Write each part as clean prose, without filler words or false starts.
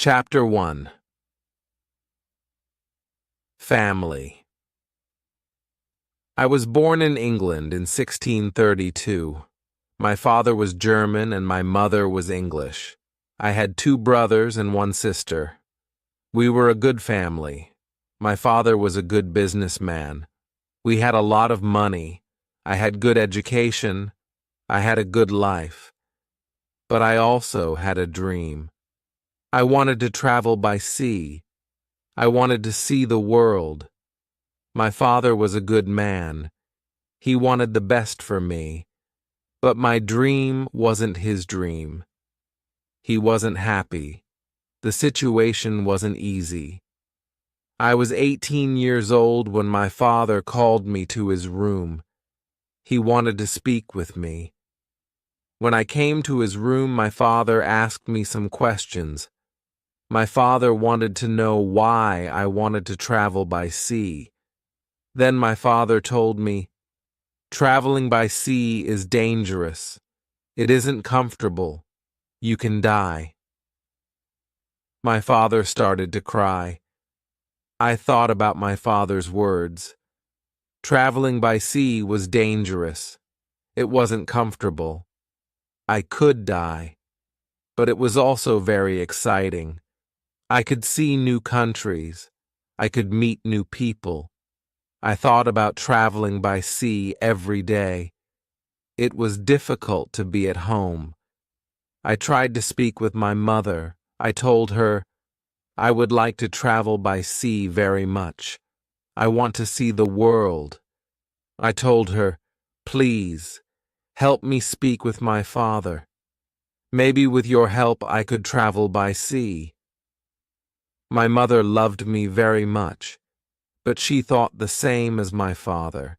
Chapter 1. Family. I was born in England in 1632. My father was German and my mother was English. I had 2 brothers and 1 sister. We were a good family. My father was a good businessman. We had a lot of money. I had good education. I had a good life. But I also had a dream. I wanted to travel by sea. I wanted to see the world. My father was a good man. He wanted the best for me. But my dream wasn't his dream. He wasn't happy. The situation wasn't easy. I was 18 years old when my father called me to his room. He wanted to speak with me. When I came to his room, my father asked me some questions. My father wanted to know why I wanted to travel by sea. Then my father told me, "Traveling by sea is dangerous. It isn't comfortable. You can die." My father started to cry. I thought about my father's words. Traveling by sea was dangerous. It wasn't comfortable. I could die. But it was also very exciting. I could see new countries. I could meet new people. I thought about traveling by sea every day. It was difficult to be at home. I tried to speak with my mother. I told her, "I would like to travel by sea very much. I want to see the world." I told her, "Please, help me speak with my father. Maybe with your help I could travel by sea." My mother loved me very much, but she thought the same as my father.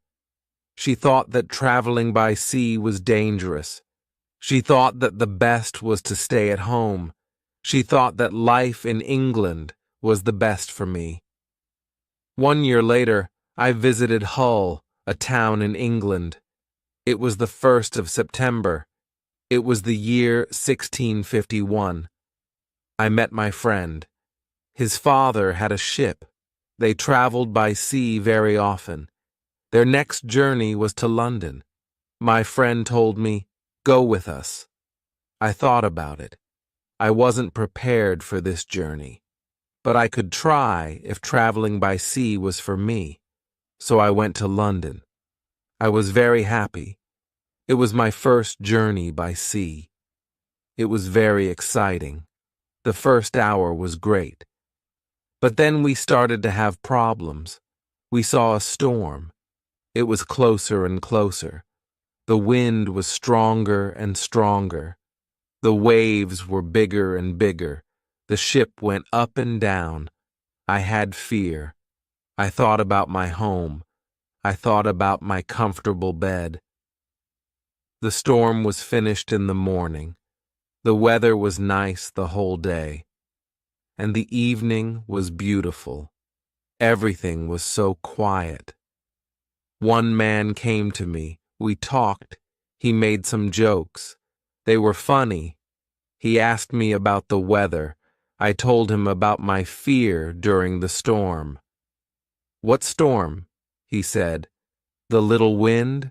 She thought that traveling by sea was dangerous. She thought that the best was to stay at home. She thought that life in England was the best for me. 1 year later, I visited Hull, a town in England. It was the 1st of September. It was the year 1651. I met my friend. His father had a ship. They traveled by sea very often. Their next journey was to London. My friend told me, "Go with us." I thought about it. I wasn't prepared for this journey, but I could try if traveling by sea was for me. So I went to London. I was very happy. It was my first journey by sea. It was very exciting. The first hour was great. But then we started to have problems. We saw a storm. It was closer and closer. The wind was stronger and stronger. The waves were bigger and bigger. The ship went up and down. I had fear. I thought about my home. I thought about my comfortable bed. The storm was finished in the morning. The weather was nice the whole day. And the evening was beautiful. Everything was so quiet. One man came to me. We talked. He made some jokes. They were funny. He asked me about the weather. I told him about my fear during the storm. "What storm?" he said. "The little wind?"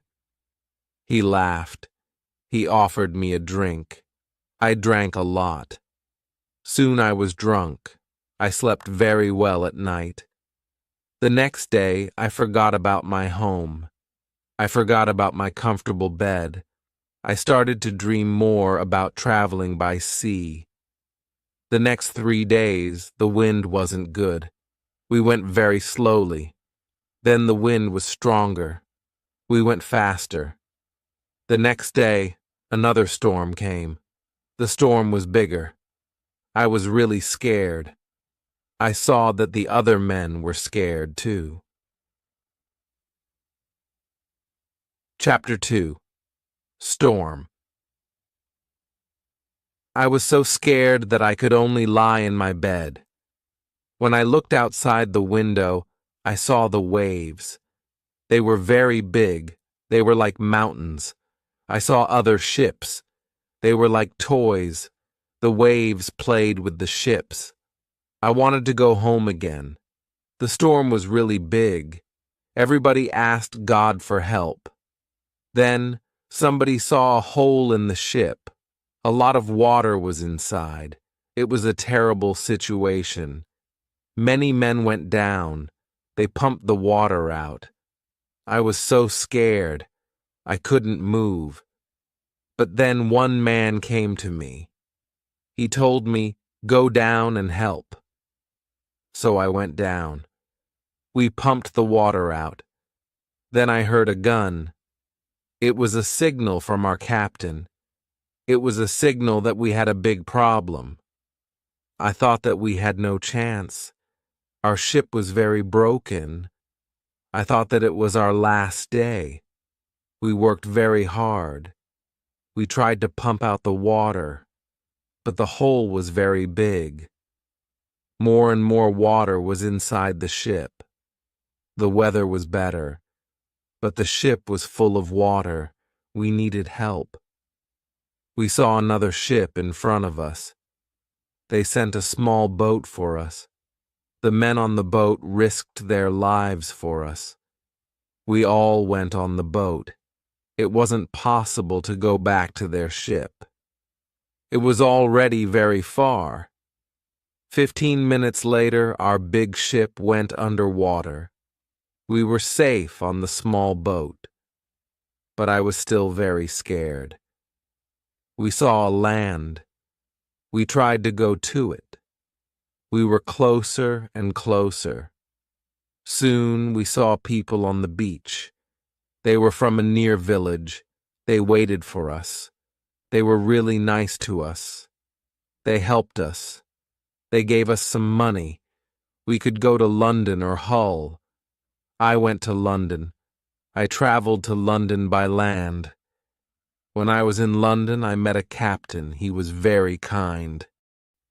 He laughed. He offered me a drink. I drank a lot. Soon I was drunk. I slept very well at night. The next day, I forgot about my home. I forgot about my comfortable bed. I started to dream more about traveling by sea. The next 3 days, the wind wasn't good. We went very slowly. Then the wind was stronger. We went faster. The next day, another storm came. The storm was bigger. I was really scared. I saw that the other men were scared too. Chapter 2. Storm. I was so scared that I could only lie in my bed. When I looked outside the window, I saw the waves. They were very big. They were like mountains. I saw other ships. They were like toys. The waves played with the ships. I wanted to go home again. The storm was really big. Everybody asked God for help. Then somebody saw a hole in the ship. A lot of water was inside. It was a terrible situation. Many men went down. They pumped the water out. I was so scared. I couldn't move. But then one man came to me. He told me, "Go down and help." So I went down. We pumped the water out. Then I heard a gun. It was a signal from our captain. It was a signal that we had a big problem. I thought that we had no chance. Our ship was very broken. I thought that it was our last day. We worked very hard. We tried to pump out the water, but the hole was very big. More and more water was inside the ship. The weather was better, but the ship was full of water. We needed help. We saw another ship in front of us. They sent a small boat for us. The men on the boat risked their lives for us. We all went on the boat. It wasn't possible to go back to their ship. It was already very far. 15 minutes later, our big ship went underwater. We were safe on the small boat, but I was still very scared. We saw a land. We tried to go to it. We were closer and closer. Soon we saw people on the beach. They were from a near village. They waited for us. They were really nice to us. They helped us. They gave us some money. We could go to London or Hull. I went to London. I traveled to London by land. When I was in London, I met a captain. He was very kind.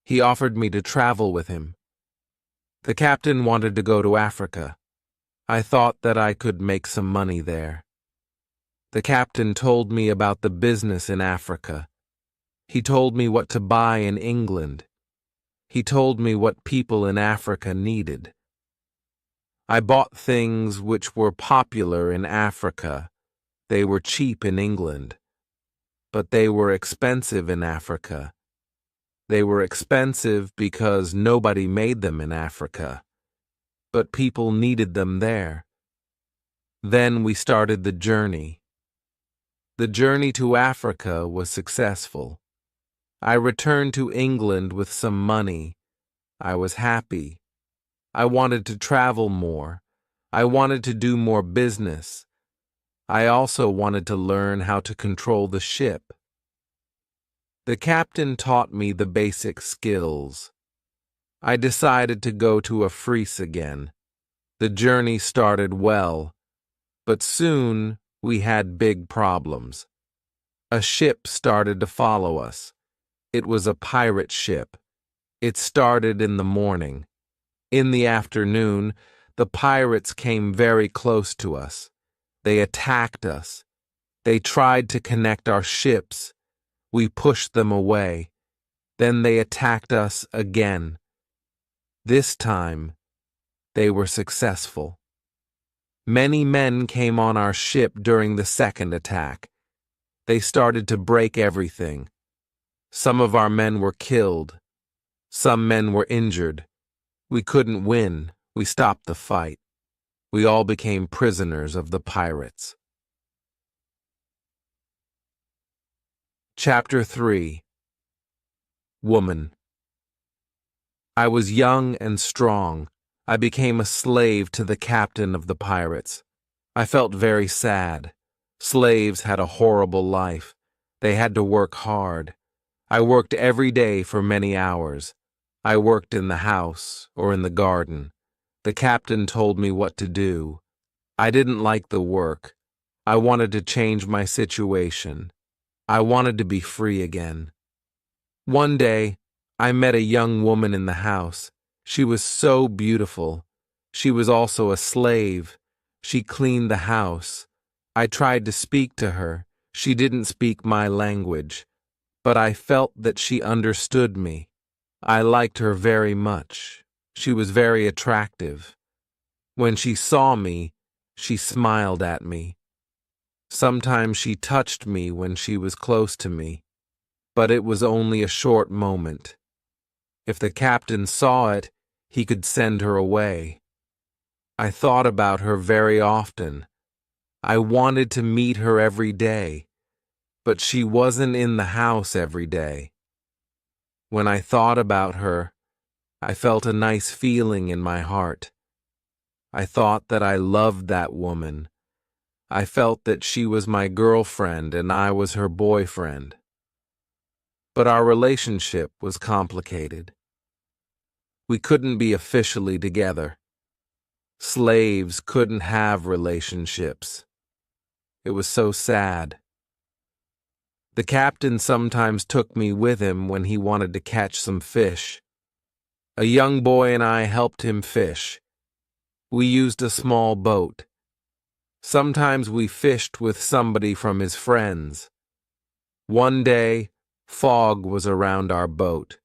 He offered me to travel with him. The captain wanted to go to Africa. I thought that I could make some money there. The captain told me about the business in Africa. He told me what to buy in England. He told me what people in Africa needed. I bought things which were popular in Africa. They were cheap in England, but they were expensive in Africa. They were expensive because nobody made them in Africa, but people needed them there. Then we started the journey. The journey to Africa was successful. I returned to England with some money. I was happy. I wanted to travel more. I wanted to do more business. I also wanted to learn how to control the ship. The captain taught me the basic skills. I decided to go to Africe again. The journey started well, but soon we had big problems. A ship started to follow us. It was a pirate ship. It started in the morning. In the afternoon, the pirates came very close to us. They attacked us. They tried to connect our ships. We pushed them away. Then they attacked us again. This time, they were successful. Many men came on our ship during the second attack. They started to break everything. Some of our men were killed. Some men were injured. We couldn't win. We stopped the fight. We all became prisoners of the pirates. Chapter 3. Woman. I was young and strong. I became a slave to the captain of the pirates. I felt very sad. Slaves had a horrible life. They had to work hard. I worked every day for many hours. I worked in the house or in the garden. The captain told me what to do. I didn't like the work. I wanted to change my situation. I wanted to be free again. One day, I met a young woman in the house. She was so beautiful. She was also a slave. She cleaned the house. I tried to speak to her. She didn't speak my language, but I felt that she understood me. I liked her very much. She was very attractive. When she saw me, she smiled at me. Sometimes she touched me when she was close to me, but it was only a short moment. If the captain saw it, he could send her away. I thought about her very often. I wanted to meet her every day, but she wasn't in the house every day. When I thought about her, I felt a nice feeling in my heart. I thought that I loved that woman. I felt that she was my girlfriend and I was her boyfriend. But our relationship was complicated. We couldn't be officially together. Slaves couldn't have relationships. It was so sad. The captain sometimes took me with him when he wanted to catch some fish. A young boy and I helped him fish. We used a small boat. Sometimes we fished with somebody from his friends. One day, fog was around our boat.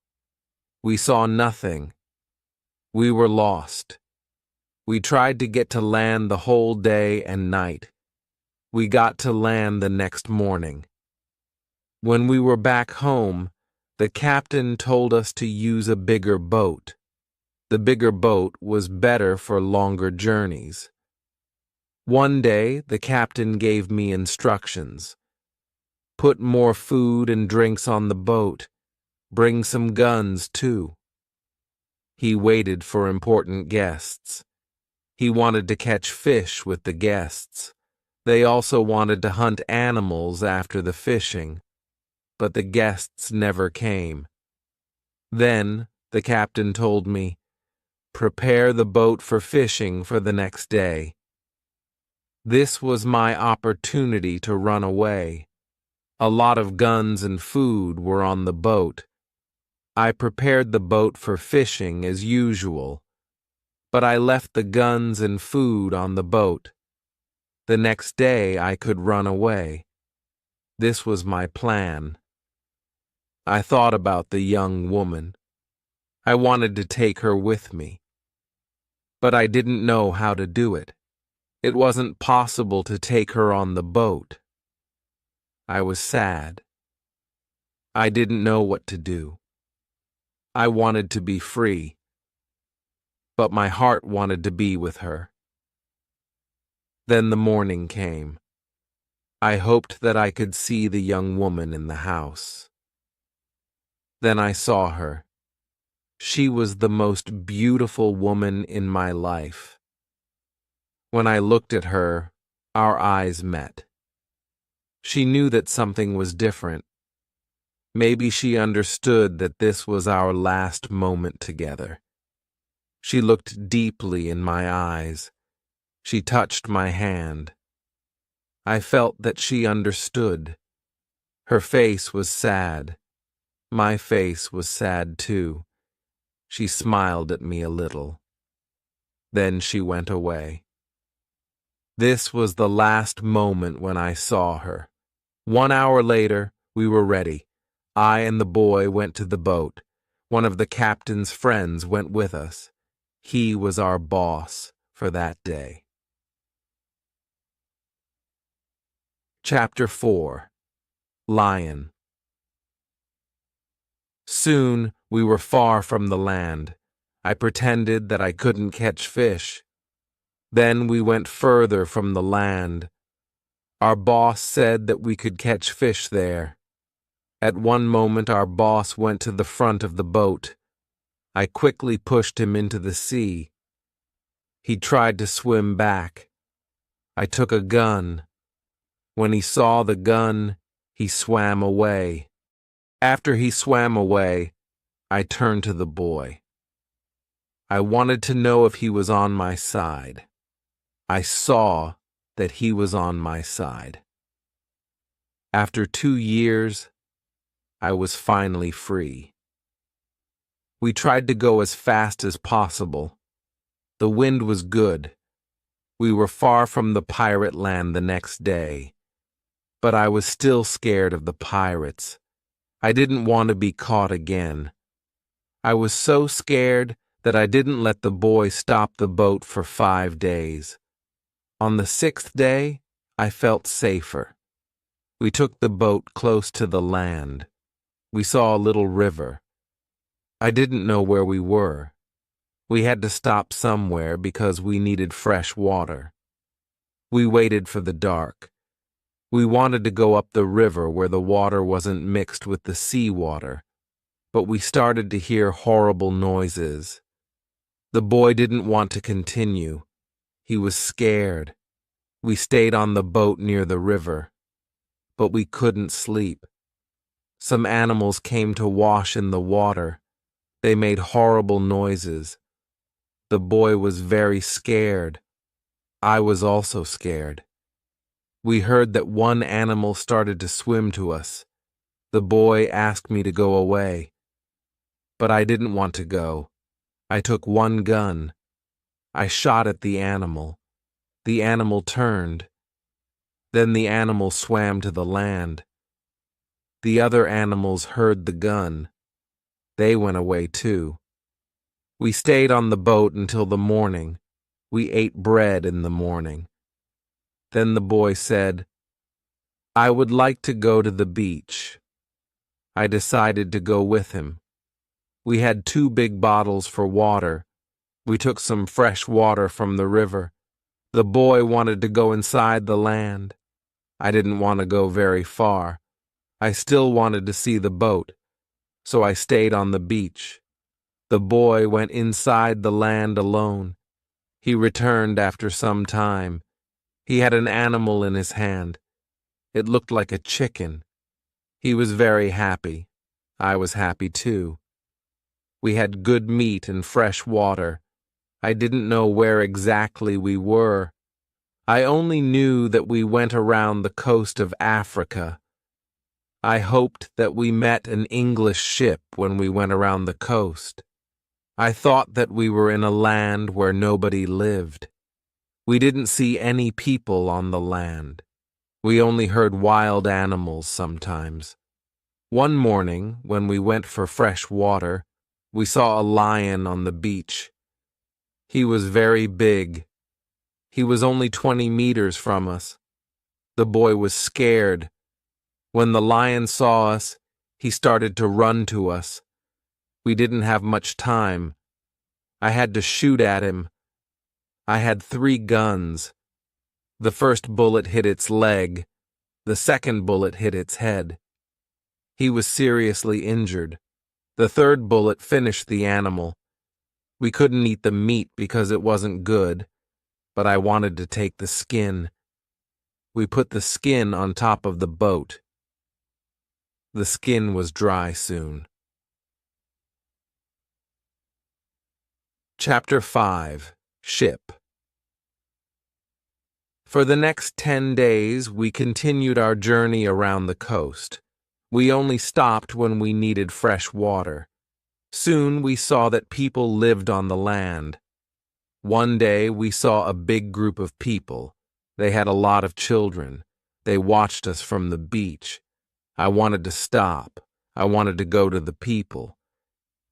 We saw nothing. We were lost. We tried to get to land the whole day and night. We got to land the next morning. When we were back home, the captain told us to use a bigger boat. The bigger boat was better for longer journeys. One day, the captain gave me instructions. Put more food and drinks on the boat. Bring some guns, too. He waited for important guests. He wanted to catch fish with the guests. They also wanted to hunt animals after the fishing, but the guests never came. Then the captain told me, "Prepare the boat for fishing for the next day." This was my opportunity to run away. A lot of guns and food were on the boat. I prepared the boat for fishing as usual, but I left the guns and food on the boat. The next day I could run away. This was my plan. I thought about the young woman. I wanted to take her with me, but I didn't know how to do it. It wasn't possible to take her on the boat. I was sad. I didn't know what to do. I wanted to be free, but my heart wanted to be with her. Then the morning came. I hoped that I could see the young woman in the house. Then I saw her. She was the most beautiful woman in my life. When I looked at her, our eyes met. She knew that something was different. Maybe she understood that this was our last moment together. She looked deeply in my eyes. She touched my hand. I felt that she understood. Her face was sad. My face was sad too. She smiled at me a little. Then she went away. This was the last moment when I saw her. 1 hour later, we were ready. I and the boy went to the boat. One of the captain's friends went with us. He was our boss for that day. Chapter 4. Lion. Soon we were far from the land. I pretended that I couldn't catch fish. Then we went further from the land. Our boss said that we could catch fish there. At one moment our boss went to the front of the boat. I quickly pushed him into the sea. He tried to swim back. I took a gun. When he saw the gun, he swam away. After he swam away, I turned to the boy. I wanted to know if he was on my side. I saw that he was on my side. After 2 years, I was finally free. We tried to go as fast as possible. The wind was good. We were far from the pirate land the next day. But I was still scared of the pirates. I didn't want to be caught again. I was so scared that I didn't let the boy stop the boat for 5 days. On the 6th day, I felt safer. We took the boat close to the land. We saw a little river. I didn't know where we were. We had to stop somewhere because we needed fresh water. We waited for the dark. We wanted to go up the river where the water wasn't mixed with the sea water, but we started to hear horrible noises. The boy didn't want to continue. He was scared. We stayed on the boat near the river, but we couldn't sleep. Some animals came to wash in the water. They made horrible noises. The boy was very scared. I was also scared. We heard that one animal started to swim to us. The boy asked me to go away, but I didn't want to go. I took one gun. I shot at the animal. The animal turned. Then the animal swam to the land. The other animals heard the gun. They went away too. We stayed on the boat until the morning. We ate bread in the morning. Then the boy said, "I would like to go to the beach." I decided to go with him. We had 2 big bottles for water. We took some fresh water from the river. The boy wanted to go inside the land. I didn't want to go very far. I still wanted to see the boat, so I stayed on the beach. The boy went inside the land alone. He returned after some time. He had an animal in his hand. It looked like a chicken. He was very happy. I was happy too. We had good meat and fresh water. I didn't know where exactly we were. I only knew that we went around the coast of Africa. I hoped that we met an English ship when we went around the coast. I thought that we were in a land where nobody lived. We didn't see any people on the land. We only heard wild animals sometimes. One morning, when we went for fresh water, we saw a lion on the beach. He was very big. He was only 20 meters from us. The boy was scared. When the lion saw us, he started to run to us. We didn't have much time. I had to shoot at him. I had 3 guns. The first bullet hit its leg. The second bullet hit its head. He was seriously injured. The third bullet finished the animal. We couldn't eat the meat because it wasn't good, but I wanted to take the skin. We put the skin on top of the boat. The skin was dry soon. Chapter 5. Ship. For the next 10 days, we continued our journey around the coast. We only stopped when we needed fresh water. Soon we saw that people lived on the land. One day we saw a big group of people. They had a lot of children. They watched us from the beach. I wanted to stop. I wanted to go to the people.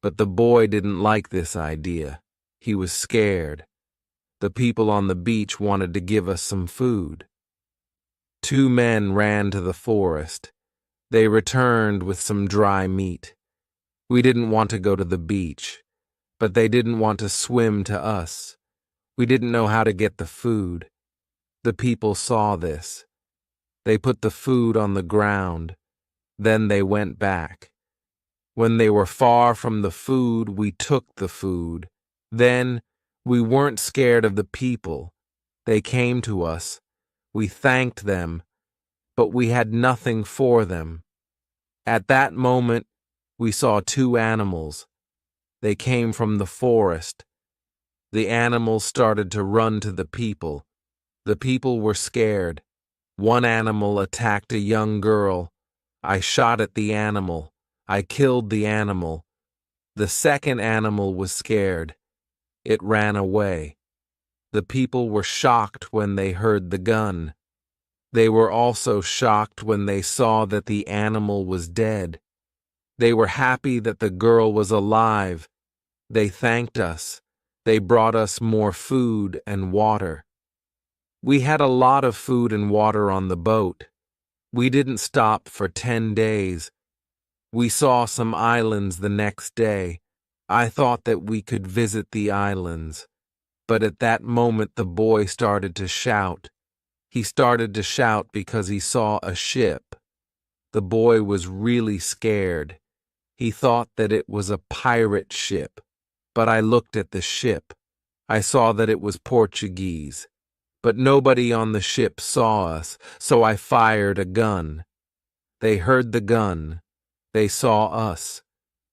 But the boy didn't like this idea. He was scared. The people on the beach wanted to give us some food. 2 men ran to the forest. They returned with some dry meat. We didn't want to go to the beach, but they didn't want to swim to us. We didn't know how to get the food. The people saw this. They put the food on the ground. Then they went back. When they were far from the food, we took the food. Then we weren't scared of the people. They came to us. We thanked them, but we had nothing for them. At that moment, we saw 2 animals. They came from the forest. The animals started to run to the people. The people were scared. One animal attacked a young girl. I shot at the animal. I killed the animal. The second animal was scared. It ran away. The people were shocked when they heard the gun. They were also shocked when they saw that the animal was dead. They were happy that the girl was alive. They thanked us. They brought us more food and water. We had a lot of food and water on the boat. We didn't stop for 10 days. We saw some islands the next day. I thought that we could visit the islands. But at that moment the boy started to shout. He started to shout because he saw a ship. The boy was really scared. He thought that it was a pirate ship. But I looked at the ship. I saw that it was Portuguese. But nobody on the ship saw us, so I fired a gun. They heard the gun. They saw us.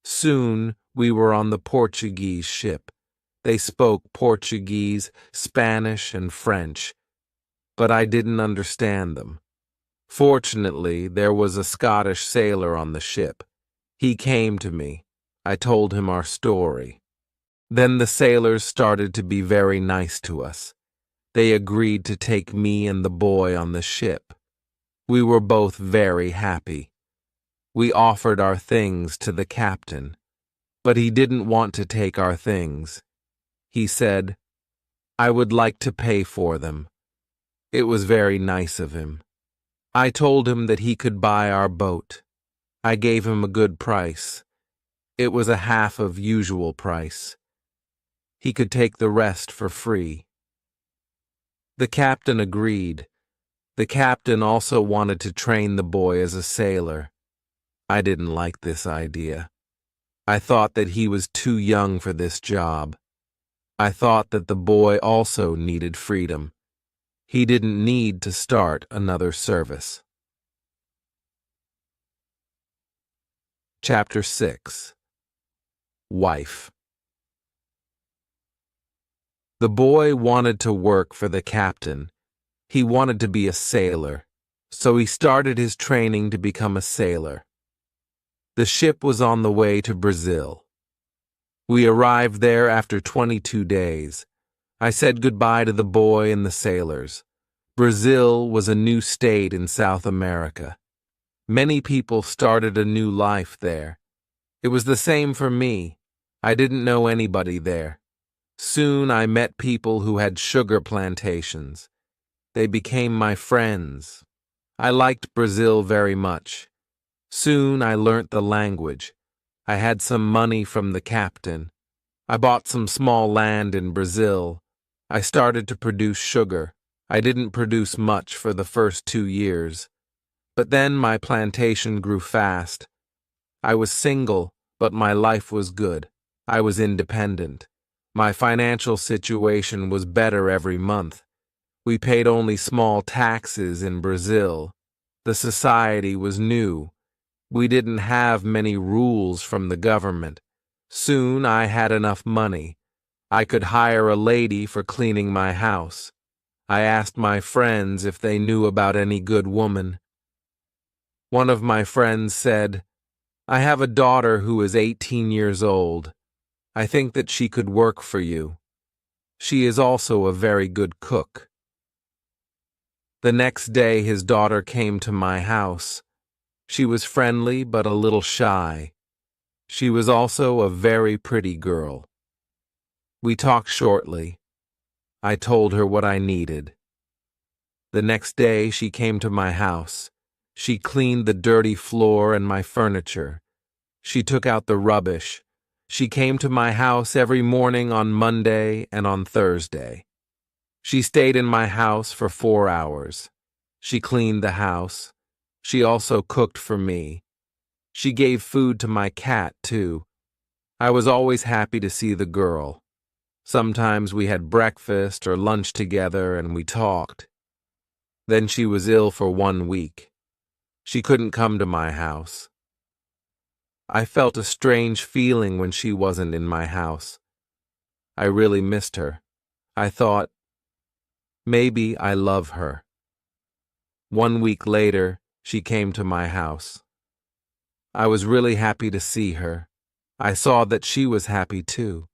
Soon we were on the Portuguese ship. They spoke Portuguese, Spanish, and French, but I didn't understand them. Fortunately, there was a Scottish sailor on the ship. He came to me. I told him our story. Then the sailors started to be very nice to us. They agreed to take me and the boy on the ship. We were both very happy. We offered our things to the captain, but he didn't want to take our things. He said, "I would like to pay for them." It was very nice of him. I told him that he could buy our boat. I gave him a good price. It was a half of usual price. He could take the rest for free. The captain agreed. The captain also wanted to train the boy as a sailor. I didn't like this idea. I thought that he was too young for this job. I thought that the boy also needed freedom. He didn't need to start another service. Chapter 6. Wife. The boy wanted to work for the captain. He wanted to be a sailor, so he started his training to become a sailor. The ship was on the way to Brazil. We arrived there after 22 days. I said goodbye to the boy and the sailors. Brazil was a new state in South America. Many people started a new life there. It was the same for me. I didn't know anybody there. Soon I met people who had sugar plantations. They became my friends. I liked Brazil very much. Soon I learnt the language. I had some money from the captain. I bought some small land in Brazil. I started to produce sugar. I didn't produce much for the first 2 years. But then my plantation grew fast. I was single, but my life was good. I was independent. My financial situation was better every month. We paid only small taxes in Brazil. The society was new. We didn't have many rules from the government. Soon I had enough money. I could hire a lady for cleaning my house. I asked my friends if they knew about any good woman. One of my friends said, "I have a daughter who is 18 years old. I think that she could work for you. She is also a very good cook." The next day his daughter came to my house. She was friendly but a little shy. She was also a very pretty girl. We talked shortly. I told her what I needed. The next day she came to my house. She cleaned the dirty floor and my furniture. She took out the rubbish. She came to my house every morning on Monday and on Thursday. She stayed in my house for 4 hours. She cleaned the house. She also cooked for me. She gave food to my cat, too. I was always happy to see the girl. Sometimes we had breakfast or lunch together and we talked. Then she was ill for 1 week. She couldn't come to my house. I felt a strange feeling when she wasn't in my house. I really missed her. I thought, maybe I love her. 1 week later, she came to my house. I was really happy to see her. I saw that she was happy too.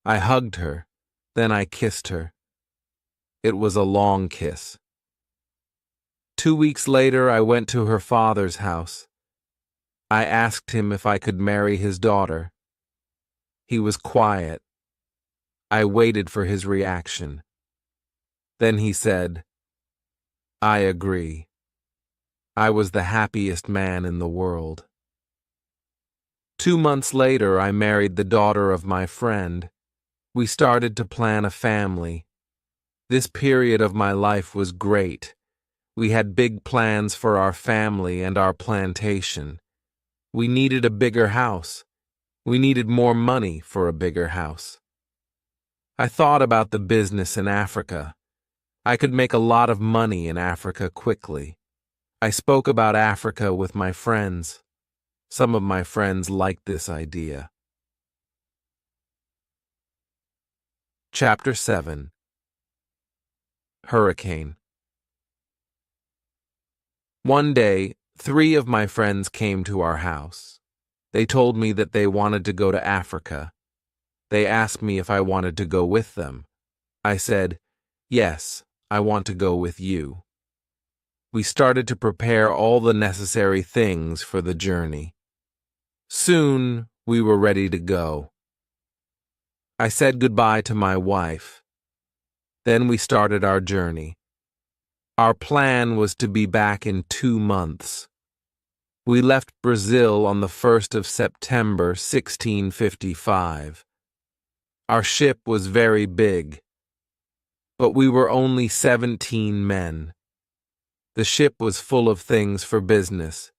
I hugged her, then I kissed her. It was a long kiss. 2 weeks later, I went to her father's house. I asked him if I could marry his daughter. He was quiet. I waited for his reaction. Then he said, "I agree." I was the happiest man in the world. 2 months later, I married the daughter of my friend. We started to plan a family. This period of my life was great. We had big plans for our family and our plantation. We needed a bigger house. We needed more money for a bigger house. I thought about the business in Africa. I could make a lot of money in Africa quickly. I spoke about Africa with my friends. Some of my friends liked this idea. Chapter 7. Hurricane. One day, 3 of my friends came to our house. They told me that they wanted to go to Africa. They asked me if I wanted to go with them. I said, "Yes, I want to go with you." We started to prepare all the necessary things for the journey. Soon, we were ready to go. I said goodbye to my wife. Then we started our journey. Our plan was to be back in 2 months. We left Brazil on the 1st of September, 1655. Our ship was very big, but we were only 17 men. The ship was full of things for business.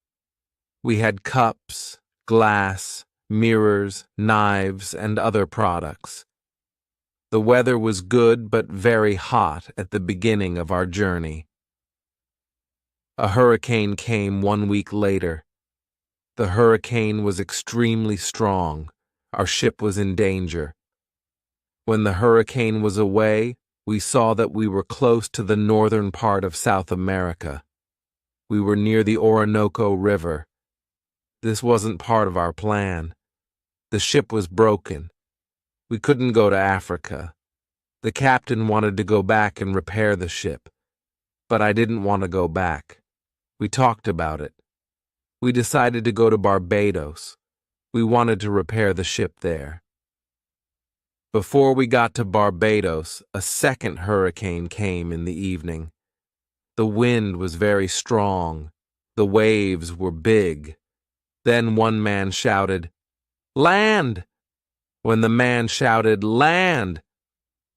We had cups, glass, mirrors, knives, and other products. The weather was good but very hot at the beginning of our journey. A hurricane came 1 week later. The hurricane was extremely strong. Our ship was in danger. When the hurricane was away, we saw that we were close to the northern part of South America. We were near the Orinoco River. This wasn't part of our plan. The ship was broken. We couldn't go to Africa. The captain wanted to go back and repair the ship, but I didn't want to go back. We talked about it. We decided to go to Barbados. We wanted to repair the ship there. Before we got to Barbados, a second hurricane came in the evening. The wind was very strong. The waves were big. Then one man shouted, "Land!" When the man shouted, "Land!"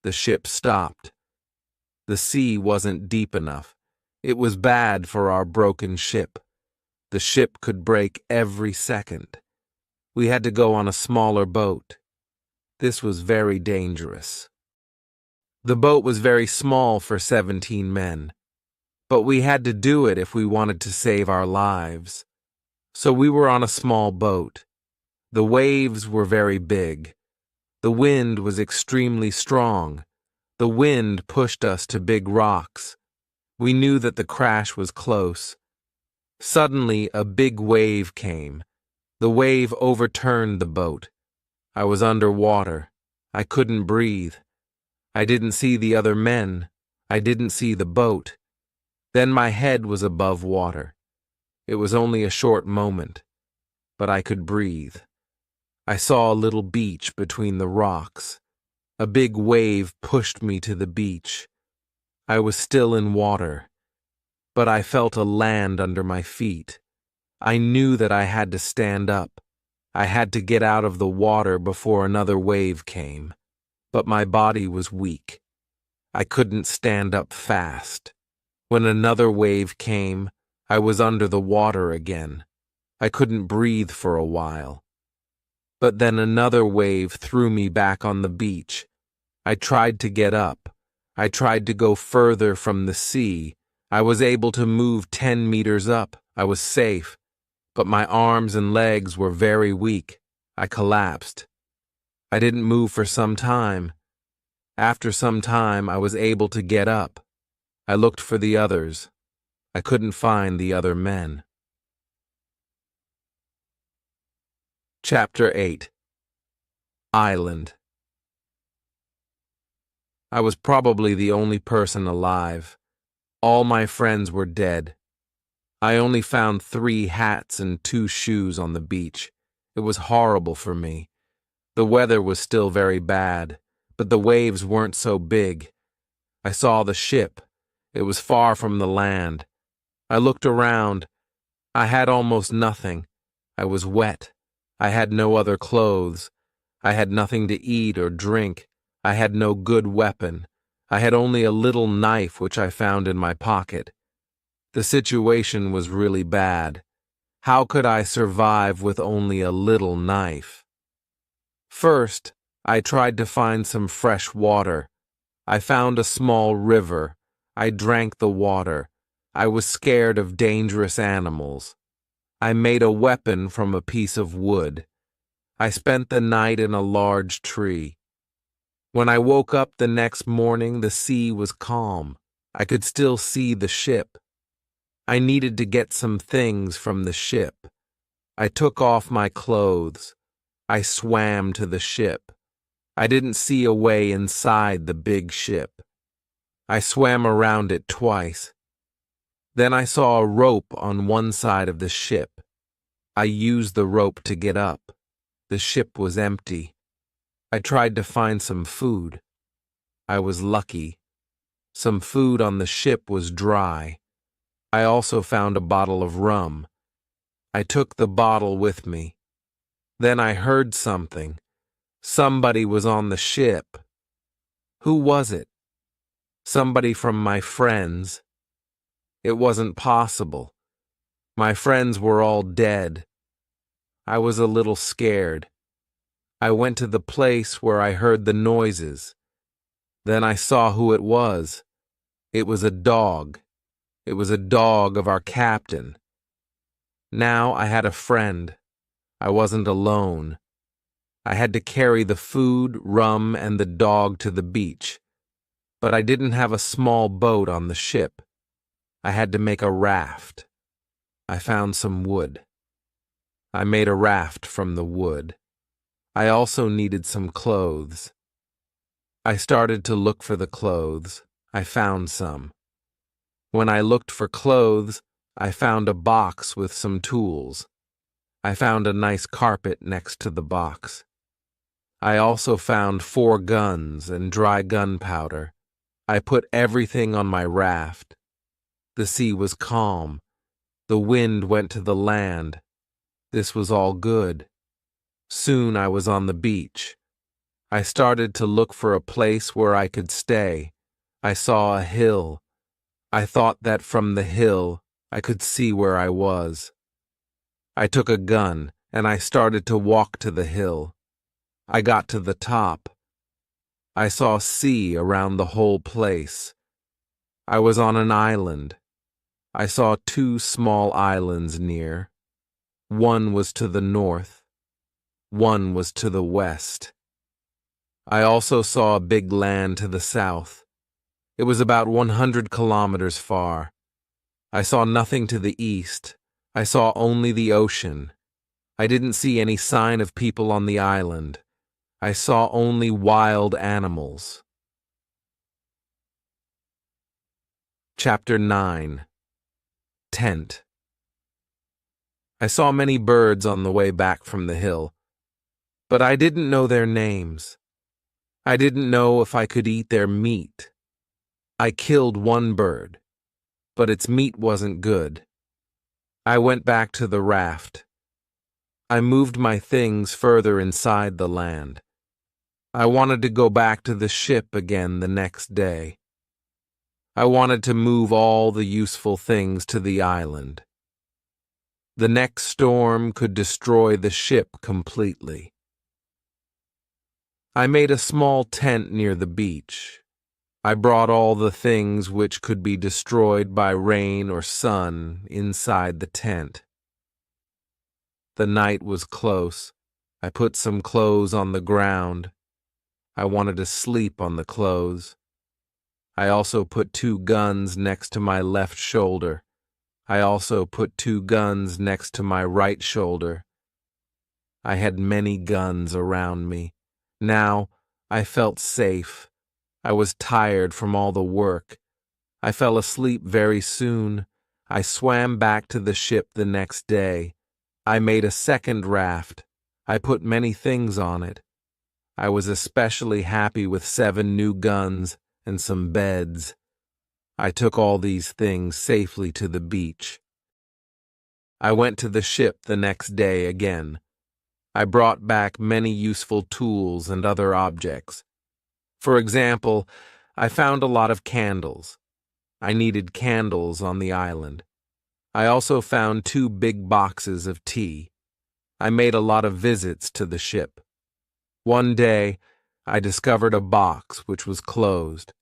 the ship stopped. The sea wasn't deep enough. It was bad for our broken ship. The ship could break every second. We had to go on a smaller boat. This was very dangerous. The boat was very small for 17 men, but we had to do it if we wanted to save our lives. So we were on a small boat. The waves were very big. The wind was extremely strong. The wind pushed us to big rocks. We knew that the crash was close. Suddenly, a big wave came. The wave overturned the boat. I was underwater. I couldn't breathe. I didn't see the other men. I didn't see the boat. Then my head was above water. It was only a short moment, but I could breathe. I saw a little beach between the rocks. A big wave pushed me to the beach. I was still in water, but I felt a land under my feet. I knew that I had to stand up. I had to get out of the water before another wave came, but my body was weak. I couldn't stand up fast. When another wave came, I was under the water again. I couldn't breathe for a while. But then another wave threw me back on the beach. I tried to get up. I tried to go further from the sea. I was able to move 10 meters up. I was safe. But my arms and legs were very weak. I collapsed. I didn't move for some time. After some time, I was able to get up. I looked for the others. I couldn't find the other men. Chapter 8. Island. I was probably the only person alive. All my friends were dead. I only found 3 hats and 2 shoes on the beach. It was horrible for me. The weather was still very bad, but the waves weren't so big. I saw the ship. It was far from the land. I looked around. I had almost nothing. I was wet. I had no other clothes. I had nothing to eat or drink. I had no good weapon. I had only a little knife which I found in my pocket. The situation was really bad. How could I survive with only a little knife? First, I tried to find some fresh water. I found a small river. I drank the water. I was scared of dangerous animals. I made a weapon from a piece of wood. I spent the night in a large tree. When I woke up the next morning, the sea was calm. I could still see the ship. I needed to get some things from the ship. I took off my clothes. I swam to the ship. I didn't see a way inside the big ship. I swam around it twice. Then I saw a rope on one side of the ship. I used the rope to get up. The ship was empty. I tried to find some food. I was lucky. Some food on the ship was dry. I also found a bottle of rum. I took the bottle with me. Then I heard something. Somebody was on the ship. Who was it? Somebody from my friends. It wasn't possible. My friends were all dead. I was a little scared. I went to the place where I heard the noises. Then I saw who it was. It was a dog. It was a dog of our captain. Now I had a friend. I wasn't alone. I had to carry the food, rum, and the dog to the beach. But I didn't have a small boat on the ship. I had to make a raft. I found some wood. I made a raft from the wood. I also needed some clothes. I started to look for the clothes. I found some. When I looked for clothes, I found a box with some tools. I found a nice carpet next to the box. I also found 4 guns and dry gunpowder. I put everything on my raft. The sea was calm. The wind went to the land. This was all good. Soon I was on the beach. I started to look for a place where I could stay. I saw a hill. I thought that from the hill I could see where I was. I took a gun and I started to walk to the hill. I got to the top. I saw sea around the whole place. I was on an island. I saw 2 small islands near. One was to the north. One was to the west. I also saw a big land to the south. It was about 100 kilometers far. I saw nothing to the east. I saw only the ocean. I didn't see any sign of people on the island. I saw only wild animals. Chapter 9. Tent. I saw many birds on the way back from the hill, but I didn't know their names. I didn't know if I could eat their meat. I killed one bird, but its meat wasn't good. I went back to the raft. I moved my things further inside the land. I wanted to go back to the ship again the next day. I wanted to move all the useful things to the island. The next storm could destroy the ship completely. I made a small tent near the beach. I brought all the things which could be destroyed by rain or sun inside the tent. The night was close. I put some clothes on the ground. I wanted to sleep on the clothes. I also put 2 guns next to my left shoulder. I also put 2 guns next to my right shoulder. I had many guns around me. Now I felt safe. I was tired from all the work. I fell asleep very soon. I swam back to the ship the next day. I made a second raft. I put many things on it. I was especially happy with 7 new guns and some beds. I took all these things safely to the beach. I went to the ship the next day again. I brought back many useful tools and other objects. For example, I found a lot of candles. I needed candles on the island. I also found 2 big boxes of tea. I made a lot of visits to the ship. One day, I discovered a box which was closed.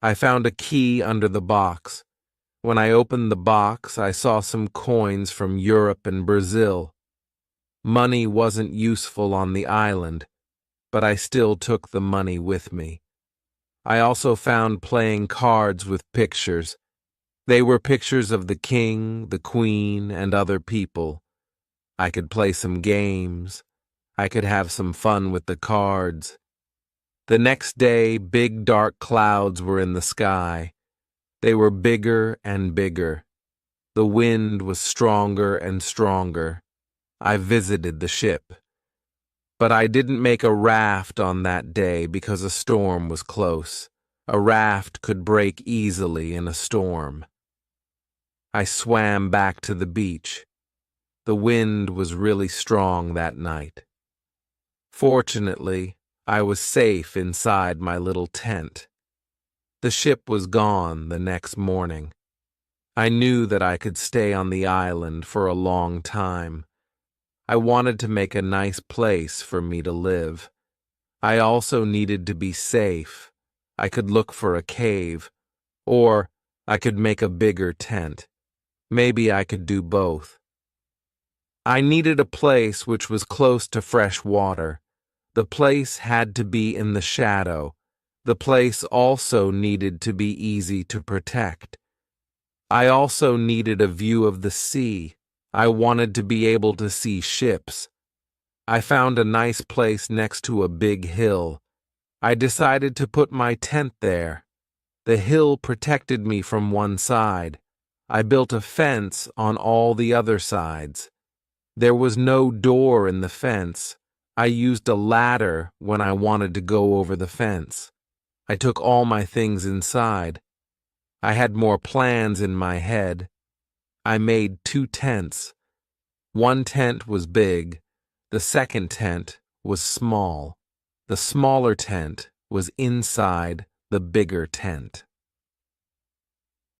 I found a key under the box. When I opened the box, I saw some coins from Europe and Brazil. Money wasn't useful on the island, but I still took the money with me. I also found playing cards with pictures. They were pictures of the king, the queen, and other people. I could play some games. I could have some fun with the cards. The next day, big dark clouds were in the sky. They were bigger and bigger. The wind was stronger and stronger. I visited the ship. But I didn't make a raft on that day because a storm was close. A raft could break easily in a storm. I swam back to the beach. The wind was really strong that night. Fortunately, I was safe inside my little tent. The ship was gone the next morning. I knew that I could stay on the island for a long time. I wanted to make a nice place for me to live. I also needed to be safe. I could look for a cave, or I could make a bigger tent. Maybe I could do both. I needed a place which was close to fresh water. The place had to be in the shadow. The place also needed to be easy to protect. I also needed a view of the sea. I wanted to be able to see ships. I found a nice place next to a big hill. I decided to put my tent there. The hill protected me from one side. I built a fence on all the other sides. There was no door in the fence. I used a ladder when I wanted to go over the fence. I took all my things inside. I had more plans in my head. I made 2 tents. One tent was big. The second tent was small. The smaller tent was inside the bigger tent.